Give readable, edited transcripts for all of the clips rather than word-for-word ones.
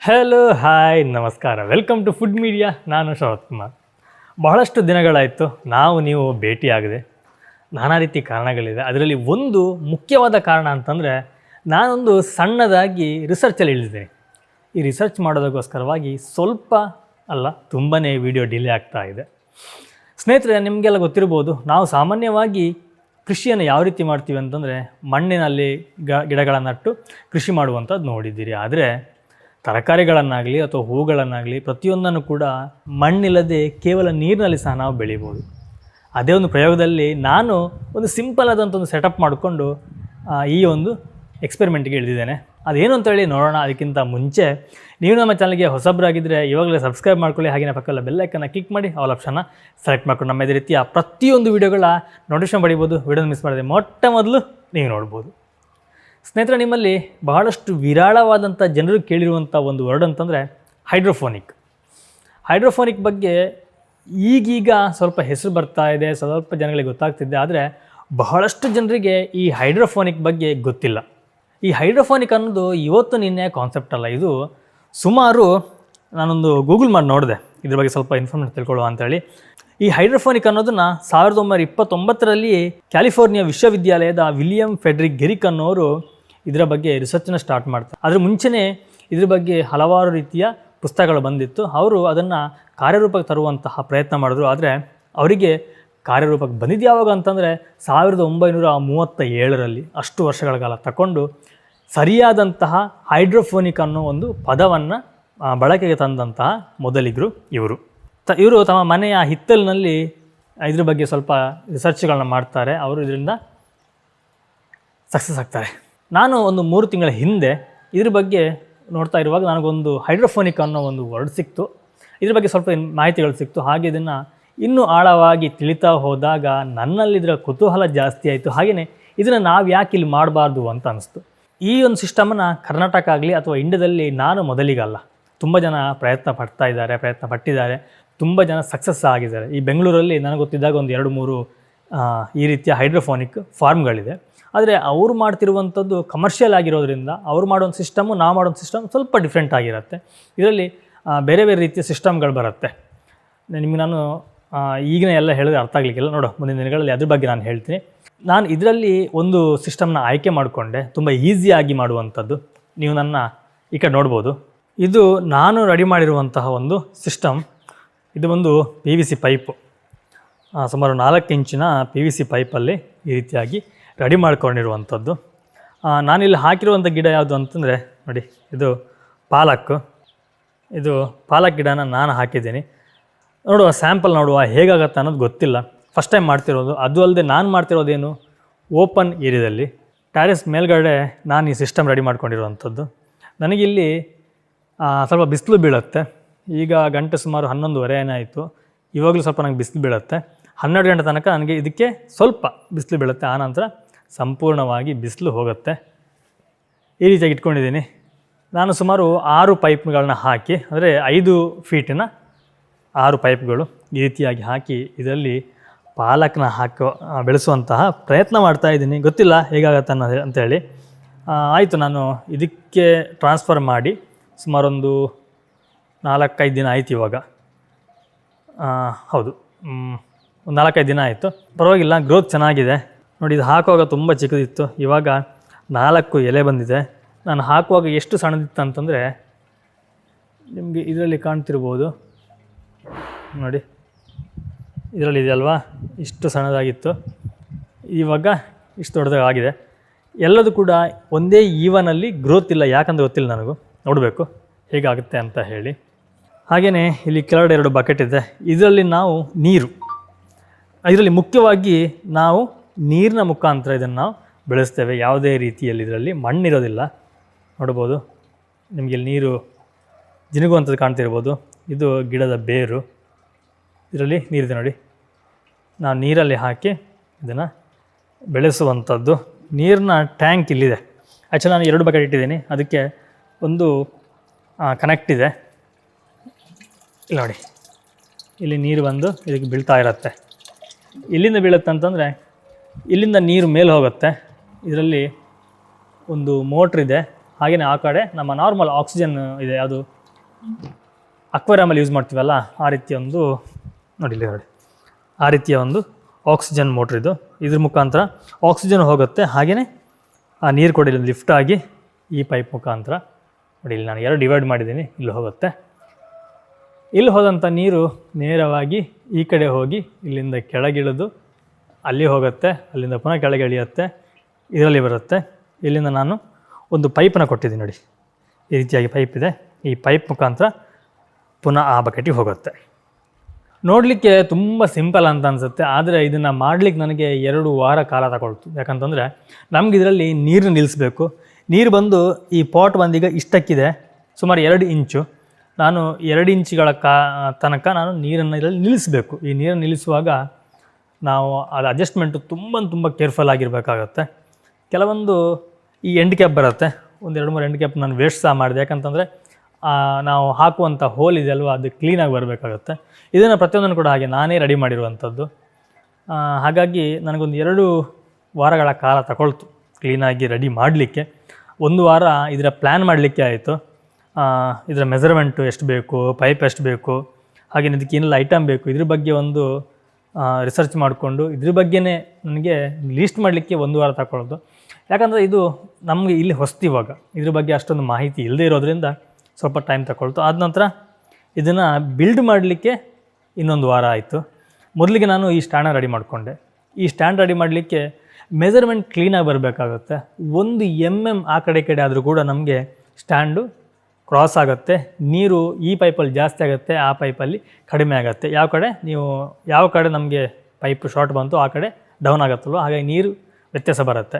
Hello hi ನಮಸ್ಕಾರ, welcome to food media. ನಾನು ಶರತ್ ಕುಮಾರ್. ಬಹಳಷ್ಟು ದಿನಗಳಾಯಿತು ನೀವು ಭೇಟಿಯಾಗದೆ. ನಾನಾ ರೀತಿ ಕಾರಣಗಳಿದೆ. ಅದರಲ್ಲಿ ಒಂದು ಮುಖ್ಯವಾದ ಕಾರಣ ಅಂತಂದರೆ, ನಾನೊಂದು ಸಣ್ಣದಾಗಿ ರಿಸರ್ಚಲ್ಲಿ ಇಳಿದಿದ್ದೀನಿ. ಈ ರಿಸರ್ಚ್ ಮಾಡೋದಕ್ಕೋಸ್ಕರವಾಗಿ ಸ್ವಲ್ಪ ಅಲ್ಲ ತುಂಬಾ ವಿಡಿಯೋ ಡಿಲೇ ಆಗ್ತಾ ಇದೆ. ಸ್ನೇಹಿತರೆ, ನಿಮಗೆಲ್ಲ ಗೊತ್ತಿರ್ಬೋದು, ನಾವು ಸಾಮಾನ್ಯವಾಗಿ ಕೃಷಿಯನ್ನು ಯಾವ ರೀತಿ ಮಾಡ್ತೀವಿ ಅಂತಂದರೆ, ಮಣ್ಣಿನಲ್ಲಿ ಗಿಡಗಳನ್ನು ನಟ್ಟು ಕೃಷಿ ಮಾಡುವಂಥದ್ದು ನೋಡಿದ್ದೀರಿ. ಆದರೆ ತರಕಾರಿಗಳನ್ನಾಗಲಿ ಅಥವಾ ಹೂಗಳನ್ನಾಗಲಿ ಪ್ರತಿಯೊಂದನ್ನು ಕೂಡ ಮಣ್ಣಿಲ್ಲದೆ ಕೇವಲ ನೀರಿನಲ್ಲಿ ಸಹ ನಾವು ಬೆಳಿಬೋದು. ಅದೇ ಒಂದು ಪ್ರಯೋಗದಲ್ಲಿ ನಾನು ಒಂದು ಸಿಂಪಲ್ ಆದಂಥ ಒಂದು ಸೆಟಪ್ ಮಾಡಿಕೊಂಡು ಈ ಒಂದು ಎಕ್ಸ್ಪೆರಿಮೆಂಟ್ಗೆ ಇಳಿದಿದ್ದೇನೆ. ಅದೇನು ಅಂತೇಳಿ ನೋಡೋಣ. ಅದಕ್ಕಿಂತ ಮುಂಚೆ ನೀವು ನಮ್ಮ ಚಾನಲ್ಗೆ ಹೊಸಬ್ರಾಗಿದ್ದರೆ ಇವಾಗಲೇ ಸಬ್ಸ್ಕ್ರೈಬ್ ಮಾಡ್ಕೊಳ್ಳಿ. ಹಾಗೆಯೇ ಪಕ್ಕದ ಬೆಲ್ಲೈಕನ್ನು ಕ್ಲಿಕ್ ಮಾಡಿ ಆಲ್ ಆಪ್ಷನ್ನ ಸೆಲೆಕ್ಟ್ ಮಾಡ್ಕೊಂಡು ನಮ್ಮ ಇದೇ ರೀತಿಯ ಪ್ರತಿಯೊಂದು ವೀಡಿಯೋಗಳ ನೋಟಿಫಿಕೇಷನ್ ಪಡಿಬೋದು. ವೀಡಿಯೋನ ಮಿಸ್ ಮಾಡಿದೆ ಮೊಟ್ಟ ಮೊದಲು ನೀವು ನೋಡ್ಬೋದು. ಸ್ನೇಹಿತರೆ, ನಿಮ್ಮಲ್ಲಿ ಬಹಳಷ್ಟು ವಿರಾಳವಾದಂಥ ಜನರು ಕೇಳಿರುವಂಥ ಒಂದು ವರ್ಡ್ ಅಂತಂದರೆ ಹೈಡ್ರೋಫೋನಿಕ್. ಹೈಡ್ರೋಫೋನಿಕ್ ಬಗ್ಗೆ ಈಗೀಗ ಸ್ವಲ್ಪ ಹೆಸರು ಬರ್ತಾ ಇದೆ, ಸ್ವಲ್ಪ ಜನಗಳಿಗೆ ಗೊತ್ತಾಗ್ತಿದೆ. ಆದರೆ ಬಹಳಷ್ಟು ಜನರಿಗೆ ಈ ಹೈಡ್ರೋಫೋನಿಕ್ ಬಗ್ಗೆ ಗೊತ್ತಿಲ್ಲ. ಈ ಹೈಡ್ರೋಫೋನಿಕ್ ಅನ್ನೋದು ಇವತ್ತು ನಿನ್ನೆ ಕಾನ್ಸೆಪ್ಟ್ ಅಲ್ಲ. ಇದು ಸುಮಾರು ನಾನೊಂದು ಗೂಗಲ್ ಮಾಡಿ ನೋಡಿದೆ, ಇದ್ರ ಬಗ್ಗೆ ಸ್ವಲ್ಪ ಇನ್ಫಾರ್ಮೇಷನ್ ತಿಳ್ಕೊಳ್ಳುವ ಅಂತೇಳಿ. ಈ ಹೈಡ್ರೋಫೋನಿಕ್ ಅನ್ನೋದನ್ನು 1929ರಲ್ಲಿ ಕ್ಯಾಲಿಫೋರ್ನಿಯಾ ವಿಶ್ವವಿದ್ಯಾಲಯದ ವಿಲಿಯಂ ಫೆಡ್ರಿಕ್ ಗೆರಿಕ್ ಅನ್ನೋರು ಇದರ ಬಗ್ಗೆ ರಿಸರ್ಚನ್ನು ಸ್ಟಾರ್ಟ್ ಮಾಡ್ತಾರೆ. ಅದ್ರ ಮುಂಚೆನೇ ಇದ್ರ ಬಗ್ಗೆ ಹಲವಾರು ರೀತಿಯ ಪುಸ್ತಕಗಳು ಬಂದಿತ್ತು. ಅವರು ಅದನ್ನು ಕಾರ್ಯರೂಪಕ್ಕೆ ತರುವಂತಹ ಪ್ರಯತ್ನ ಮಾಡಿದ್ರು. ಆದರೆ ಅವರಿಗೆ ಕಾರ್ಯರೂಪಕ್ಕೆ ಬಂದಿದ್ದು ಯಾವಾಗ ಅಂತಂದರೆ 1937ರಲ್ಲಿ. ಅಷ್ಟು ವರ್ಷಗಳ ಕಾಲ ತಗೊಂಡು ಸರಿಯಾದಂತಹ ಹೈಡ್ರೋಫೋನಿಕ್ ಅನ್ನೋ ಒಂದು ಪದವನ್ನು ಬಳಕೆಗೆ ತಂದಂತಹ ಮೊದಲಿಗರು ಇವರು ತಮ್ಮ ಮನೆಯ ಹಿತ್ತಲಿನಲ್ಲಿ ಇದ್ರ ಬಗ್ಗೆ ಸ್ವಲ್ಪ ರಿಸರ್ಚ್ಗಳನ್ನ ಮಾಡ್ತಾರೆ. ಅವರು ಇದರಿಂದ ಸಕ್ಸಸ್ ಆಗ್ತಾರೆ. ನಾನು ಒಂದು 3 ತಿಂಗಳ ಹಿಂದೆ ಇದ್ರ ಬಗ್ಗೆ ನೋಡ್ತಾ ಇರುವಾಗ ನನಗೊಂದು ಹೈಡ್ರೋಫೋನಿಕ್ ಅನ್ನೋ ಒಂದು ವರ್ಡ್ ಸಿಕ್ತು. ಇದ್ರ ಬಗ್ಗೆ ಸ್ವಲ್ಪ ಮಾಹಿತಿಗಳು ಸಿಕ್ತು. ಹಾಗೆ ಇದನ್ನು ಇನ್ನೂ ಆಳವಾಗಿ ತಿಳಿತಾ ಹೋದಾಗ ನನ್ನಲ್ಲಿ ಇದರ ಕುತೂಹಲ ಜಾಸ್ತಿ ಆಯಿತು. ಹಾಗೆಯೇ ಇದನ್ನು ನಾವು ಯಾಕೆ ಇಲ್ಲಿ ಮಾಡಬಾರ್ದು ಅಂತ ಅನಿಸ್ತು. ಈ ಒಂದು ಸಿಸ್ಟಮನ್ನು ಕರ್ನಾಟಕ ಆಗಲಿ ಅಥವಾ ಇಂಡಿಯಾದಲ್ಲಿ ನಾನು ಮೊದಲಿಗಲ್ಲ, ತುಂಬ ಜನ ಪ್ರಯತ್ನ ಪಟ್ಟಿದ್ದಾರೆ. ತುಂಬ ಜನ ಸಕ್ಸಸ್ ಆಗಿದ್ದಾರೆ. ಈ ಬೆಂಗಳೂರಲ್ಲಿ ನನಗೆ ಗೊತ್ತಿದ್ದಾಗ ಒಂದು 2-3 ಈ ರೀತಿಯ ಹೈಡ್ರೋಫೋನಿಕ್ ಫಾರ್ಮ್ಗಳಿದೆ. ಆದರೆ ಅವರು ಮಾಡ್ತಿರುವಂಥದ್ದು ಕಮರ್ಷಿಯಲ್ ಆಗಿರೋದ್ರಿಂದ ಅವ್ರು ಮಾಡೋಂಥ ಸಿಸ್ಟಮು ನಾವು ಮಾಡೋಂಥ ಸಿಸ್ಟಮ್ ಸ್ವಲ್ಪ ಡಿಫ್ರೆಂಟ್ ಆಗಿರುತ್ತೆ. ಇದರಲ್ಲಿ ಬೇರೆ ಬೇರೆ ರೀತಿಯ ಸಿಸ್ಟಮ್ಗಳು ಬರುತ್ತೆ. ನಿಮಗೆ ನಾನು ಈಗಿನ ಎಲ್ಲ ಹೇಳಿದ್ರೆ ಅರ್ಥ ಆಗಲಿಕ್ಕಿಲ್ಲ. ನೋಡು, ಮುಂದಿನ ದಿನಗಳಲ್ಲಿ ಅದ್ರ ಬಗ್ಗೆ ನಾನು ಹೇಳ್ತೀನಿ. ನಾನು ಇದರಲ್ಲಿ ಒಂದು ಸಿಸ್ಟಮ್ನ ಆಯ್ಕೆ ಮಾಡಿಕೊಂಡೆ, ತುಂಬ ಈಸಿಯಾಗಿ ಮಾಡುವಂಥದ್ದು. ನೀವು ನನ್ನ ಈ ಕಡೆ ನೋಡ್ಬೋದು. ಇದು ನಾನು ರೆಡಿ ಮಾಡಿರುವಂತಹ ಒಂದು ಸಿಸ್ಟಮ್. ಇದು ಒಂದು PVC ಪೈಪು, ಸುಮಾರು 4 ಇಂಚಿನ PVC ಪೈಪಲ್ಲಿ ಈ ರೀತಿಯಾಗಿ ರೆಡಿ ಮಾಡ್ಕೊಂಡಿರುವಂಥದ್ದು. ನಾನಿಲ್ಲಿ ಹಾಕಿರುವಂಥ ಗಿಡ ಯಾವುದು ಅಂತಂದರೆ ನೋಡಿ, ಇದು ಪಾಲಕ್ ಗಿಡನ ನಾನು ಹಾಕಿದ್ದೀನಿ. ನೋಡುವ, ಸ್ಯಾಂಪಲ್ ನೋಡುವ ಹೇಗಾಗತ್ತೆ ಅನ್ನೋದು ಗೊತ್ತಿಲ್ಲ. ಫಸ್ಟ್ ಟೈಮ್ ಮಾಡ್ತಿರೋದು. ಅದು ಅಲ್ಲದೆ ನಾನು ಮಾಡ್ತಿರೋದೇನು ಓಪನ್ ಏರಿಯಾದಲ್ಲಿ ಟ್ಯಾರೆಸ್ ಮೇಲ್ಗಡೆ ನಾನು ಈ ಸಿಸ್ಟಮ್ ರೆಡಿ ಮಾಡ್ಕೊಂಡಿರುವಂಥದ್ದು. ನನಗಿಲ್ಲಿ ಸ್ವಲ್ಪ ಬಿಸಿಲು ಬೀಳುತ್ತೆ. ಈಗ ಗಂಟೆ ಸುಮಾರು 11:30 ಏನಾಯಿತು. ಇವಾಗಲೂ ಸ್ವಲ್ಪ ನನಗೆ ಬಿಸಿಲು ಬೀಳುತ್ತೆ. 12 ಗಂಟೆ ತನಕ ನನಗೆ ಇದಕ್ಕೆ ಸ್ವಲ್ಪ ಬಿಸಿಲು ಬೀಳುತ್ತೆ. ಆನಂತರ ಸಂಪೂರ್ಣವಾಗಿ ಬಿಸಿಲು ಹೋಗುತ್ತೆ. ಈ ರೀತಿಯಾಗಿ ಇಟ್ಕೊಂಡಿದ್ದೀನಿ. ನಾನು ಸುಮಾರು 6 ಪೈಪ್ಗಳನ್ನ ಹಾಕಿ, ಅಂದರೆ 5 ಫೀಟಿನ 6 ಪೈಪ್ಗಳು ಈ ರೀತಿಯಾಗಿ ಹಾಕಿ ಇದರಲ್ಲಿ ಪಾಲಕ್ನ ಬೆಳೆಸುವಂತಹ ಪ್ರಯತ್ನ ಮಾಡ್ತಾಯಿದ್ದೀನಿ. ಗೊತ್ತಿಲ್ಲ ಹೇಗಾಗತ್ತೆ ಅಂತೇಳಿ. ಆಯಿತು, ನಾನು ಇದಕ್ಕೆ ಟ್ರಾನ್ಸ್ಫರ್ ಮಾಡಿ ಸುಮಾರೊಂದು 4-5 ದಿನ ಆಯಿತು. ಇವಾಗ ಹೌದು, ಒಂದು 4-5 ದಿನ ಆಯಿತು. ಪರವಾಗಿಲ್ಲ, ಗ್ರೋತ್ ಚೆನ್ನಾಗಿದೆ. ನೋಡಿ, ಇದು ಹಾಕುವಾಗ ತುಂಬ ಚಿಕ್ಕದಿತ್ತು. ಇವಾಗ 4 ಎಲೆ ಬಂದಿದೆ. ನಾನು ಹಾಕುವಾಗ ಎಷ್ಟು ಸಣ್ಣದಿತ್ತು ಅಂತಂದರೆ ನಿಮಗೆ ಇದರಲ್ಲಿ ಕಾಣ್ತಿರ್ಬೋದು. ನೋಡಿ, ಇದರಲ್ಲಿ ಇದೆಯಲ್ವಾ, ಇಷ್ಟು ಸಣ್ಣದಾಗಿತ್ತು. ಇವಾಗ ಇಷ್ಟು ದೊಡ್ಡದಾಗಿದೆ. ಎಲ್ಲದೂ ಕೂಡ ಒಂದೇ ಈವನಲ್ಲಿ ಗ್ರೋತ್ ಇಲ್ಲ. ಯಾಕಂದರೆ ಗೊತ್ತಿಲ್ಲ ನನಗೂ, ನೋಡಬೇಕು ಹೇಗಾಗುತ್ತೆ ಅಂತ ಹೇಳಿ. ಹಾಗೆಯೇ ಇಲ್ಲಿ ಕೆಳಗಡೆ 2 ಬಕೆಟ್ ಇದೆ. ಇದರಲ್ಲಿ ನಾವು ಇದರಲ್ಲಿ ಮುಖ್ಯವಾಗಿ ನಾವು ನೀರಿನ ಮುಖಾಂತರ ಇದನ್ನು ನಾವು ಬೆಳೆಸ್ತೇವೆ. ಯಾವುದೇ ರೀತಿಯಲ್ಲಿ ಇದರಲ್ಲಿ ಮಣ್ಣಿರೋದಿಲ್ಲ. ನೋಡ್ಬೋದು, ನಿಮಗೆ ಇಲ್ಲಿ ನೀರು ಜಿನುಗುವಂಥದ್ದು ಕಾಣ್ತಿರ್ಬೋದು. ಇದು ಗಿಡದ ಬೇರು. ಇದರಲ್ಲಿ ನೀರಿದೆ ನೋಡಿ. ನಾವು ನೀರಲ್ಲಿ ಹಾಕಿ ಇದನ್ನು ಬೆಳೆಸುವಂಥದ್ದು. ನೀರಿನ ಟ್ಯಾಂಕ್ ಇಲ್ಲಿದೆ. ಆ್ಯಕ್ಚುಲಿ ನಾನು 2 ಬಕೆಟ್ ಇಟ್ಟಿದ್ದೀನಿ. ಅದಕ್ಕೆ ಒಂದು ಕನೆಕ್ಟ್ ಇದೆ. ಇಲ್ಲಿ ನೋಡಿ, ಇಲ್ಲಿ ನೀರು ಬಂದು ಇದಕ್ಕೆ ಬೀಳ್ತಾ ಇರುತ್ತೆ. ಇಲ್ಲಿಂದ ಬೀಳುತ್ತೆ ಅಂತಂದರೆ ಇಲ್ಲಿಂದ ನೀರು ಮೇಲೆ ಹೋಗುತ್ತೆ. ಇದರಲ್ಲಿ ಒಂದು ಮೋಟ್ರ್ ಇದೆ. ಹಾಗೆಯೇ ಆ ಕಡೆ ನಮ್ಮ ನಾರ್ಮಲ್ ಆಕ್ಸಿಜನ್ ಇದೆ, ಅದು ಅಕ್ವೇರಿಯಮಲ್ಲಿ ಯೂಸ್ ಮಾಡ್ತೀವಲ್ಲ ಆ ರೀತಿಯ ಒಂದು ನೋಡಿ ಆ ರೀತಿಯ ಒಂದು ಆಕ್ಸಿಜನ್ ಮೋಟ್ರ್ ಇದು. ಇದ್ರ ಮುಖಾಂತರ ಆಕ್ಸಿಜನ್ ಹೋಗುತ್ತೆ, ಹಾಗೆಯೇ ಆ ನೀರು ಕೂಡ ಇಲ್ಲಿ ಲಿಫ್ಟ್ ಆಗಿ ಈ ಪೈಪ್ ಮುಖಾಂತರ ನೋಡಿ ಇಲ್ಲಿ ನಾನು 2 ಡಿವೈಡ್ ಮಾಡಿದ್ದೀನಿ, ಇಲ್ಲಿ ಹೋಗುತ್ತೆ. ಇಲ್ಲಿ ಹೋದಂಥ ನೀರು ನೇರವಾಗಿ ಈ ಕಡೆ ಹೋಗಿ ಇಲ್ಲಿಂದ ಕೆಳಗಿಳಿದು ಅಲ್ಲಿ ಹೋಗುತ್ತೆ, ಅಲ್ಲಿಂದ ಪುನಃ ಕೆಳಗೆ ಇಳಿಯುತ್ತೆ, ಇದರಲ್ಲಿ ಬರುತ್ತೆ. ಇಲ್ಲಿಂದ ನಾನು ಒಂದು ಪೈಪನ್ನು ಕೊಟ್ಟಿದ್ದೀನಿ ನೋಡಿ, ಈ ರೀತಿಯಾಗಿ ಪೈಪ್ ಇದೆ. ಈ ಪೈಪ್ ಮುಖಾಂತರ ಪುನಃ ಆ ಬಕೆಟಿಗೆ ಹೋಗುತ್ತೆ. ನೋಡಲಿಕ್ಕೆ ತುಂಬ ಸಿಂಪಲ್ ಅಂತ ಅನಿಸುತ್ತೆ, ಆದರೆ ಇದನ್ನು ಮಾಡಲಿಕ್ಕೆ ನನಗೆ 2 ವಾರ ಕಾಲ ತಗೊಳ್ತು. ಯಾಕಂತಂದರೆ ನಮ್ಗೆ ಇದರಲ್ಲಿ ನೀರು ನಿಲ್ಲಿಸಬೇಕು. ನೀರು ಬಂದು ಈ ಪಾಟ್ ಬಂದೀಗ ಇಷ್ಟಕ್ಕಿದೆ, ಸುಮಾರು 2 ಇಂಚು. ನಾನು 2 ಇಂಚುಗಳ ತನಕ ನಾನು ನೀರನ್ನು ಇದರಲ್ಲಿ ನಿಲ್ಲಿಸಬೇಕು. ಈ ನೀರನ್ನು ನಿಲ್ಲಿಸುವಾಗ ನಾವು ಅದು ಅಡ್ಜಸ್ಟ್ಮೆಂಟು ತುಂಬ ಕೇರ್ಫುಲ್ ಆಗಿರಬೇಕಾಗತ್ತೆ. ಕೆಲವೊಂದು ಈ ಎಂಡ್ ಕ್ಯಾಪ್ ಬರುತ್ತೆ, ಒಂದು 2-3 ಎಂಡ್ ಕ್ಯಾಪ್ ನಾನು ವೇಸ್ಟ್ ಸಹ ಮಾಡಿದೆ. ಯಾಕಂತಂದರೆ ನಾವು ಹಾಕುವಂಥ ಹೋಲ್ ಇದೆಯಲ್ವ ಅದು ಕ್ಲೀನಾಗಿ ಬರಬೇಕಾಗತ್ತೆ. ಇದನ್ನು ಪ್ರತಿಯೊಂದನ್ನು ಕೂಡ ಹಾಗೆ ನಾನೇ ರೆಡಿ ಮಾಡಿರುವಂಥದ್ದು. ಹಾಗಾಗಿ ನನಗೊಂದು 2 ವಾರಗಳ ಕಾಲ ತಗೊಳ್ತು ಕ್ಲೀನಾಗಿ ರೆಡಿ ಮಾಡಲಿಕ್ಕೆ. 1 ವಾರ ಇದರ ಪ್ಲ್ಯಾನ್ ಮಾಡಲಿಕ್ಕೆ ಆಯಿತು. ಇದರ ಮೆಜರ್ಮೆಂಟು ಎಷ್ಟು ಬೇಕು, ಪೈಪ್ ಎಷ್ಟು ಬೇಕು, ಹಾಗೆ ಇದಕ್ಕೆ ಏನೆಲ್ಲ ಐಟಮ್ ಬೇಕು, ಇದ್ರ ಬಗ್ಗೆ ಒಂದು ರಿಸರ್ಚ್ ಮಾಡಿಕೊಂಡು ಇದ್ರ ಬಗ್ಗೆನೇ ನನಗೆ ಲೀಸ್ಟ್ ಮಾಡಲಿಕ್ಕೆ 1 ವಾರ ತಗೊಳ್ಳೋದು. ಯಾಕಂದರೆ ಇದು ನಮಗೆ ಇಲ್ಲಿ ಹೊಸ್ತು, ಇವಾಗ ಇದ್ರ ಬಗ್ಗೆ ಅಷ್ಟೊಂದು ಮಾಹಿತಿ ಇಲ್ಲದೆ ಇರೋದ್ರಿಂದ ಸ್ವಲ್ಪ ಟೈಮ್ ತಗೊಳ್ತು. ಆದ ನಂತರ ಇದನ್ನು ಬಿಲ್ಡ್ ಮಾಡಲಿಕ್ಕೆ ಇನ್ನೊಂದು ವಾರ ಆಯಿತು. ಮೊದಲಿಗೆ ನಾನು ಈ ಸ್ಟ್ಯಾಂಡನ್ನು ರೆಡಿ ಮಾಡಿಕೊಂಡೆ. ಈ ಸ್ಟ್ಯಾಂಡ್ ರೆಡಿ ಮಾಡಲಿಕ್ಕೆ ಮೆಜರ್ಮೆಂಟ್ ಕ್ಲೀನಾಗಿ ಬರಬೇಕಾಗುತ್ತೆ. 1 mm ಆ ಕಡೆ ಆದರೂ ಕೂಡ ನಮಗೆ ಸ್ಟ್ಯಾಂಡು ಕ್ರಾಸ್ ಆಗುತ್ತೆ. ನೀರು ಈ ಪೈಪಲ್ಲಿ ಜಾಸ್ತಿ ಆಗುತ್ತೆ, ಆ ಪೈಪಲ್ಲಿ ಕಡಿಮೆ ಆಗುತ್ತೆ. ಯಾವ ಕಡೆ ನಮಗೆ ಪೈಪ್ ಶಾರ್ಟ್ ಬಂತು ಆ ಕಡೆ ಡೌನ್ ಆಗುತ್ತಲ್ವ, ಹಾಗಾಗಿ ನೀರು ವ್ಯತ್ಯಾಸ ಬರುತ್ತೆ.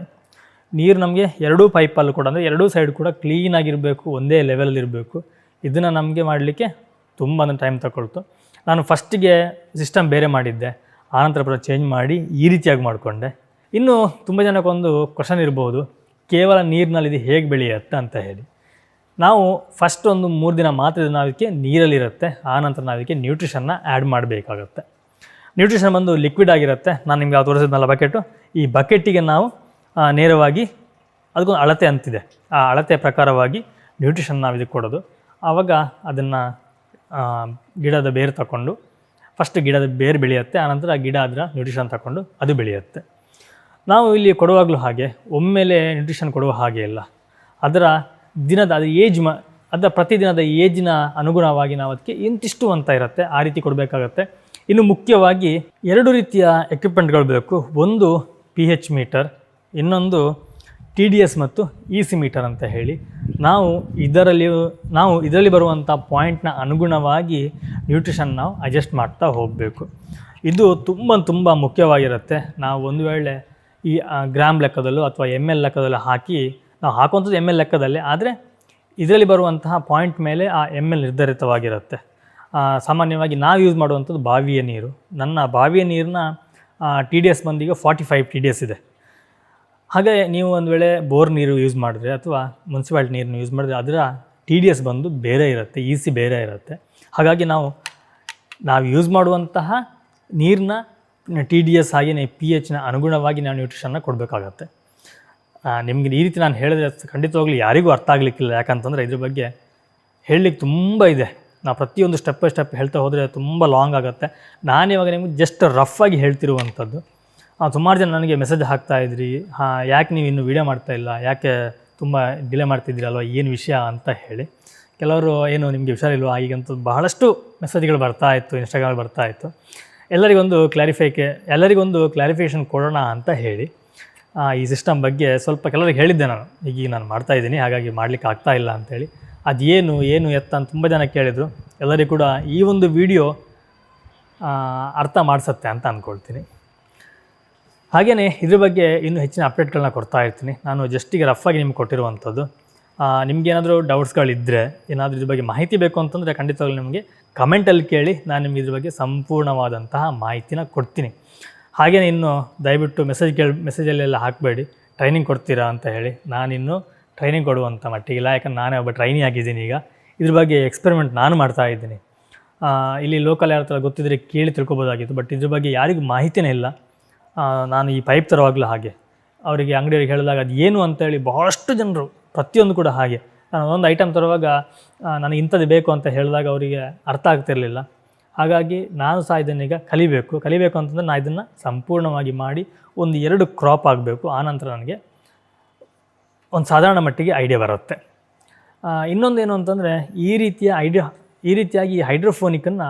ನೀರು ನಮಗೆ 2 ಪೈಪಲ್ಲೂ ಕೂಡ ಅಂದರೆ 2 ಸೈಡ್ ಕೂಡ ಕ್ಲೀನಾಗಿರಬೇಕು, ಒಂದೇ ಲೆವೆಲಲ್ಲಿರಬೇಕು. ಇದನ್ನು ನಮಗೆ ಮಾಡಲಿಕ್ಕೆ ತುಂಬ ಟೈಮ್ ತಗೊಳ್ತು. ನಾನು ಫಸ್ಟಿಗೆ ಸಿಸ್ಟಮ್ ಬೇರೆ ಮಾಡಿದ್ದೆ, ಆನಂತರ ಪುನಃ ಚೇಂಜ್ ಮಾಡಿ ಈ ರೀತಿಯಾಗಿ ಮಾಡಿಕೊಂಡೆ. ಇನ್ನು ತುಂಬ ಜನಕ್ಕೊಂದು ಕ್ವಶನ್ ಇರ್ಬೋದು, ಕೇವಲ ನೀರಿನಲ್ಲಿ ಇದು ಹೇಗೆ ಬೆಳೆಯುತ್ತೆ ಅಂತ ಹೇಳಿ. ನಾವು ಫಸ್ಟ್ ಒಂದು 3 ದಿನ ಮಾತ್ರ ಇದನ್ನು ಅದಕ್ಕೆ ನೀರಲ್ಲಿರುತ್ತೆ, ಆನಂತರ ನಾವು ಅದಕ್ಕೆ ನ್ಯೂಟ್ರಿಷನ್ನ ಆ್ಯಡ್ ಮಾಡಬೇಕಾಗತ್ತೆ. ನ್ಯೂಟ್ರಿಷನ್ ಬಂದು ಲಿಕ್ವಿಡ್ ಆಗಿರುತ್ತೆ. ನಾನು ನಿಮಗೆ ತೋರಿಸಿದ್ನಲ್ಲ ಬಕೆಟು, ಈ ಬಕೆಟ್ಟಿಗೆ ನಾವು ನೇರವಾಗಿ ಅದಕ್ಕೊಂದು ಅಳತೆ ಅಂತಿದೆ, ಆ ಅಳತೆ ಪ್ರಕಾರವಾಗಿ ನ್ಯೂಟ್ರಿಷನ್ ನಾವು ಇದಕ್ಕೆ ಕೊಡೋದು. ಆವಾಗ ಅದನ್ನು ಗಿಡದ ಬೇರು ತಗೊಂಡು ಫಸ್ಟ್ ಗಿಡದ ಬೇರು ಬೆಳೆಯುತ್ತೆ, ಆನಂತರ ಗಿಡ ಅದರ ನ್ಯೂಟ್ರಿಷನ್ ತಗೊಂಡು ಅದು ಬೆಳೆಯುತ್ತೆ. ನಾವು ಇಲ್ಲಿ ಕೊಡುವಾಗಲೂ ಹಾಗೆ ಒಮ್ಮೆಲೆ ನ್ಯೂಟ್ರಿಷನ್ ಕೊಡುವ ಹಾಗೆ ಇಲ್ಲ, ಅದರ ದಿನದ ಅದರ ಪ್ರತಿದಿನದ ಏಜಿನ ಅನುಗುಣವಾಗಿ ನಾವು ಅದಕ್ಕೆ ಇಂತಿಷ್ಟು ಅಂತ ಇರುತ್ತೆ, ಆ ರೀತಿ ಕೊಡಬೇಕಾಗತ್ತೆ. ಇನ್ನು ಮುಖ್ಯವಾಗಿ 2 ರೀತಿಯ ಎಕ್ವಿಪ್ಮೆಂಟ್ಗಳು ಬೇಕು. ಒಂದು pH ಮೀಟರ್, ಇನ್ನೊಂದು TDS ಮತ್ತು EC ಮೀಟರ್ ಅಂತ ಹೇಳಿ. ನಾವು ಇದರಲ್ಲಿ ಬರುವಂಥ ಪಾಯಿಂಟ್ನ ಅನುಗುಣವಾಗಿ ನ್ಯೂಟ್ರಿಷನ್ ನಾವು ಅಡ್ಜಸ್ಟ್ ಮಾಡ್ತಾ ಹೋಗಬೇಕು. ಇದು ತುಂಬ ಮುಖ್ಯವಾಗಿರುತ್ತೆ. ನಾವು ಒಂದು ವೇಳೆ ಈ ಗ್ರಾಮ್ ಲೆಕ್ಕದಲ್ಲೂ ಅಥವಾ ML ಲೆಕ್ಕದಲ್ಲೂ ಹಾಕಿ ನಾವು ಹಾಕುವಂಥದ್ದು ML ಲೆಕ್ಕದಲ್ಲೇ, ಆದರೆ ಇದರಲ್ಲಿ ಬರುವಂತಹ ಪಾಯಿಂಟ್ ಮೇಲೆ ಆ ML ನಿರ್ಧರಿತವಾಗಿರುತ್ತೆ. ಸಾಮಾನ್ಯವಾಗಿ ನಾವು ಯೂಸ್ ಮಾಡುವಂಥದ್ದು ಬಾವಿಯ ನೀರು. ನನ್ನ ಬಾವಿಯ ನೀರಿನ TDS ಬಂದೀಗ 45 TDS ಇದೆ. ಹಾಗೆ ನೀವು ಒಂದು ವೇಳೆ ಬೋರ್ ನೀರು ಯೂಸ್ ಮಾಡಿದ್ರೆ ಅಥವಾ ಮುನ್ಸಿಪಾಲ್ಟಿ ನೀರನ್ನು ಯೂಸ್ ಮಾಡಿದ್ರೆ ಅದರ TDS ಬಂದು ಬೇರೆ ಇರುತ್ತೆ, EC ಬೇರೆ ಇರುತ್ತೆ. ಹಾಗಾಗಿ ನಾವು ಯೂಸ್ ಮಾಡುವಂತಹ ನೀರಿನ TDS ಹಾಗೆಯೇ pHನ ಅನುಗುಣವಾಗಿ ನಾವು ನ್ಯೂಟ್ರಿಷನ್ನ ಕೊಡಬೇಕಾಗತ್ತೆ. ನಿಮಗೆ ಈ ರೀತಿ ನಾನು ಹೇಳಿದ್ರೆ ಖಂಡಿತವಾಗ್ಲೂ ಯಾರಿಗೂ ಅರ್ಥ ಆಗಲಿಕ್ಕಿಲ್ಲ. ಯಾಕಂತಂದರೆ ಇದ್ರ ಬಗ್ಗೆ ಹೇಳಲಿಕ್ಕೆ ತುಂಬ ಇದೆ. ನಾವು ಪ್ರತಿಯೊಂದು ಸ್ಟೆಪ್ ಬೈ ಸ್ಟೆಪ್ ಹೇಳ್ತಾ ಹೋದರೆ ತುಂಬ ಲಾಂಗ್ ಆಗುತ್ತೆ. ನಾನಿವಾಗ ನಿಮಗೆ ಜಸ್ಟ್ ರಫಾಗಿ ಹೇಳ್ತಿರುವಂಥದ್ದು. ಸುಮಾರು ಜನ ನನಗೆ ಮೆಸೇಜ್ ಹಾಕ್ತಾಯಿದ್ರಿ, ಯಾಕೆ ನೀವು ಇನ್ನೂ ವೀಡಿಯೋ ಮಾಡ್ತಾಯಿಲ್ಲ, ಯಾಕೆ ತುಂಬ ಡಿಲೇ ಮಾಡ್ತಿದ್ದೀರಲ್ವ, ಏನು ವಿಷಯ ಅಂತ ಹೇಳಿ. ಕೆಲವರು ಏನು ನಿಮಗೆ ಹುಷಾರಿಲ್ವ ಈಗಂತೂ ಬಹಳಷ್ಟು ಮೆಸೇಜ್ಗಳು ಬರ್ತಾಯಿತ್ತು, ಇನ್ಸ್ಟಾಗ್ರಾಮಲ್ಲಿ ಬರ್ತಾಯಿತ್ತು. ಎಲ್ಲರಿಗೊಂದು ಕ್ಲಾರಿಫಿಕೇಷನ್ ಕೊಡೋಣ ಅಂತ ಹೇಳಿ ಈ ಸಿಸ್ಟಮ್ ಬಗ್ಗೆ ಸ್ವಲ್ಪ ಕೆಲವರಿಗೆ ಹೇಳಿದ್ದೆ ನಾನು. ಈಗ ನಾನು ಮಾಡ್ತಾಯಿದ್ದೀನಿ, ಹಾಗಾಗಿ ಮಾಡಲಿಕ್ಕೆ ಆಗ್ತಾಯಿಲ್ಲ ಅಂಥೇಳಿ. ಅದೇನು ಎತ್ತ ಅಂತ ತುಂಬ ಜನ ಕೇಳಿದರು. ಎಲ್ಲರಿಗೂ ಕೂಡ ಈ ಒಂದು ವಿಡಿಯೋ ಅರ್ಥ ಮಾಡಿಸುತ್ತೆ ಅಂತ ಅಂದ್ಕೊಳ್ತೀನಿ. ಹಾಗೆಯೇ ಇದ್ರ ಬಗ್ಗೆ ಇನ್ನೂ ಹೆಚ್ಚಿನ ಅಪ್ಡೇಟ್ಗಳನ್ನ ಕೊಡ್ತಾ ಇರ್ತೀನಿ. ನಾನು ಜಸ್ಟಿಗೆ ರಫಾಗಿ ನಿಮ್ಗೆ ಕೊಟ್ಟಿರುವಂಥದ್ದು. ನಿಮಗೇನಾದರೂ ಡೌಟ್ಸ್ಗಳಿದ್ದರೆ, ಏನಾದರೂ ಇದ್ರ ಬಗ್ಗೆ ಮಾಹಿತಿ ಬೇಕು ಅಂತಂದರೆ ಖಂಡಿತವಾಗ್ಲೂ ನಿಮಗೆ ಕಮೆಂಟಲ್ಲಿ ಕೇಳಿ, ನಾನು ನಿಮಗೆ ಇದ್ರ ಬಗ್ಗೆ ಸಂಪೂರ್ಣವಾದಂತಹ ಮಾಹಿತಿನ ಕೊಡ್ತೀನಿ. ಹಾಗೆಯೇ ಇನ್ನು ದಯವಿಟ್ಟು ಮೆಸೇಜಲ್ಲೆಲ್ಲ ಹಾಕಬೇಡಿ ಟ್ರೈನಿಂಗ್ ಕೊಡ್ತೀರಾ ಅಂತ ಹೇಳಿ. ನಾನಿನ್ನು ಟ್ರೈನಿಂಗ್ ಕೊಡುವಂಥ ಮಟ್ಟಿಗಿಲ್ಲ, ಯಾಕಂದ್ರೆ ನಾನೇ ಒಬ್ಬ ಟ್ರೈನಿ ಆಗಿದ್ದೀನಿ. ಈಗ ಇದ್ರ ಬಗ್ಗೆ ಎಕ್ಸ್ಪೆರಿಮೆಂಟ್ ನಾನು ಮಾಡ್ತಾಯಿದ್ದೀನಿ. ಇಲ್ಲಿ ಲೋಕಲ್ ಯಾರ ಹತ್ರ ಗೊತ್ತಿದ್ದರೆ ಕೇಳಿ ತಿಳ್ಕೊಬೋದಾಗಿತ್ತು, ಬಟ್ ಇದ್ರ ಬಗ್ಗೆ ಯಾರಿಗೂ ಮಾಹಿತಿನೇ ಇಲ್ಲ. ನಾನು ಈ ಪೈಪ್ ತರುವಾಗಲೂ ಹಾಗೆ ಅವರಿಗೆ ಅಂಗಡಿಯವರಿಗೆ ಹೇಳಿದಾಗ ಅದು ಏನು ಅಂತೇಳಿ ಬಹಳಷ್ಟು ಜನರು ಪ್ರತಿಯೊಂದು ಕೂಡ ಹಾಗೆ ನಾನು ಒಂದು ಐಟಮ್ ತರುವಾಗ ನನಗೆ ಇಂಥದ್ದು ಬೇಕು ಅಂತ ಹೇಳಿದಾಗ ಅವರಿಗೆ ಅರ್ಥ ಆಗ್ತಿರಲಿಲ್ಲ. ಹಾಗಾಗಿ ನಾನು ಸಹ ಇದನ್ನೀಗ ಕಲಿಬೇಕು ಅಂತಂದರೆ ನಾನು ಇದನ್ನು ಸಂಪೂರ್ಣವಾಗಿ ಮಾಡಿ 1-2 ಕ್ರಾಪ್ ಆಗಬೇಕು. ಆನಂತರ ನನಗೆ ಒಂದು ಸಾಧಾರಣ ಮಟ್ಟಿಗೆ ಐಡಿಯಾ ಬರುತ್ತೆ. ಇನ್ನೊಂದೇನು ಅಂತಂದರೆ ಈ ರೀತಿಯಾಗಿ ಹೈಡ್ರೋಫೋನಿಕನ್ನು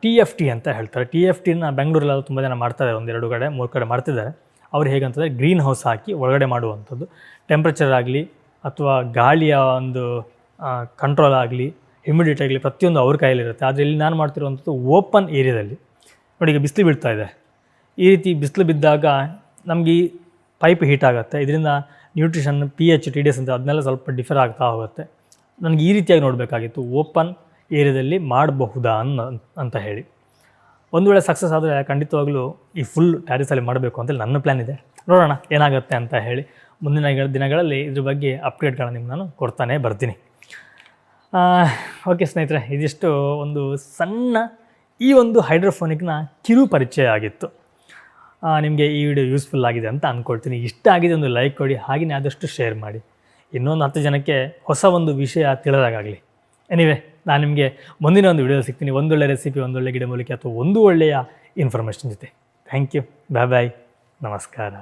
TFT ಅಂತ ಹೇಳ್ತಾರೆ. TFTನ ಬೆಂಗಳೂರಲ್ಲಿ ತುಂಬ ಜನ ಮಾಡ್ತಾರೆ, 1-2 ಕಡೆ 3 ಕಡೆ ಮಾಡ್ತಿದ್ದಾರೆ. ಅವ್ರು ಹೇಗಂತಂದರೆ ಗ್ರೀನ್ ಹೌಸ್ ಹಾಕಿ ಒಳಗಡೆ ಮಾಡುವಂಥದ್ದು. ಟೆಂಪ್ರೇಚರ್ ಆಗಲಿ ಅಥವಾ ಗಾಳಿಯ ಒಂದು ಕಂಟ್ರೋಲ್ ಆಗಲಿ, ಹ್ಯುಮಿಡಿಟಿ ಆಗಲಿ, ಪ್ರತಿಯೊಂದು ಅವ್ರ ಕೈಯಲ್ಲಿರುತ್ತೆ. ಆದರೆ ಇಲ್ಲಿ ನಾನು ಮಾಡ್ತಿರುವಂಥದ್ದು ಓಪನ್ ಏರಿಯಾದಲ್ಲಿ. ನೋಡಿ, ಈಗ ಬಿಸಿಲು ಬೀಳ್ತಾ ಇದೆ. ಈ ರೀತಿ ಬಿಸಿಲು ಬಿದ್ದಾಗ ನಮಗೆ ಈ ಪೈಪ್ ಹೀಟ್ ಆಗುತ್ತೆ. ಇದರಿಂದ ನ್ಯೂಟ್ರಿಷನ್, pH, TDS ಅಂತ ಅದನ್ನೆಲ್ಲ ಸ್ವಲ್ಪ ಡಿಫರ್ ಆಗ್ತಾ ಹೋಗುತ್ತೆ. ನನಗೆ ಈ ರೀತಿಯಾಗಿ ನೋಡಬೇಕಾಗಿತ್ತು, ಓಪನ್ ಏರಿಯಾದಲ್ಲಿ ಮಾಡಬಹುದಾ ಅಂತ ಹೇಳಿ. ಒಂದು ವೇಳೆ ಸಕ್ಸಸ್ ಆದರೆ ಖಂಡಿತವಾಗ್ಲೂ ಈ ಫುಲ್ ಟ್ಯಾರಿಸಲ್ಲಿ ಮಾಡಬೇಕು ಅಂತೇಳಿ ನನ್ನ ಪ್ಲ್ಯಾನ್ ಇದೆ. ನೋಡೋಣ ಏನಾಗುತ್ತೆ ಅಂತ ಹೇಳಿ. ಮುಂದಿನ ದಿನಗಳಲ್ಲಿ ಇದ್ರ ಬಗ್ಗೆ ಅಪ್ಡೇಟ್ಗಳನ್ನ ನಿಮ್ಗೆ ನಾನು ಕೊಡ್ತಾನೆ ಬರ್ತೀನಿ. ಓಕೆ ಸ್ನೇಹಿತರೆ, ಇದಿಷ್ಟು ಒಂದು ಸಣ್ಣ ಈ ಒಂದು ಹೈಡ್ರೋಫೋನಿಕ್ನ ಕಿರು ಪರಿಚಯ ಆಗಿತ್ತು. ನಿಮಗೆ ಈ ವಿಡಿಯೋ ಯೂಸ್ಫುಲ್ ಆಗಿದೆ ಅಂತ ಅಂದ್ಕೊಳ್ತೀನಿ. ಇಷ್ಟ ಆಗಿದೆ ಒಂದು ಲೈಕ್ ಕೊಡಿ, ಹಾಗೆಯೇ ಆದಷ್ಟು ಶೇರ್ ಮಾಡಿ. ಇನ್ನೊಂದು 10 ಜನಕ್ಕೆ ಹೊಸ ಒಂದು ವಿಷಯ ತಿಳಿದಾಗಲಿ. ಎನಿವೆ, ನಾನು ನಿಮಗೆ ಮುಂದಿನ ಒಂದು ವಿಡಿಯೋ ಸಿಗ್ತೀನಿ, ಒಂದೊಳ್ಳೆ ರೆಸಿಪಿ, ಒಂದೊಳ್ಳೆ ಗಿಡಮೂಲಿಕೆ ಅಥವಾ ಒಂದು ಒಳ್ಳೆಯ ಇನ್ಫಾರ್ಮೇಷನ್ ಜೊತೆ. Thank you. ಬಾಯ್. ನಮಸ್ಕಾರ.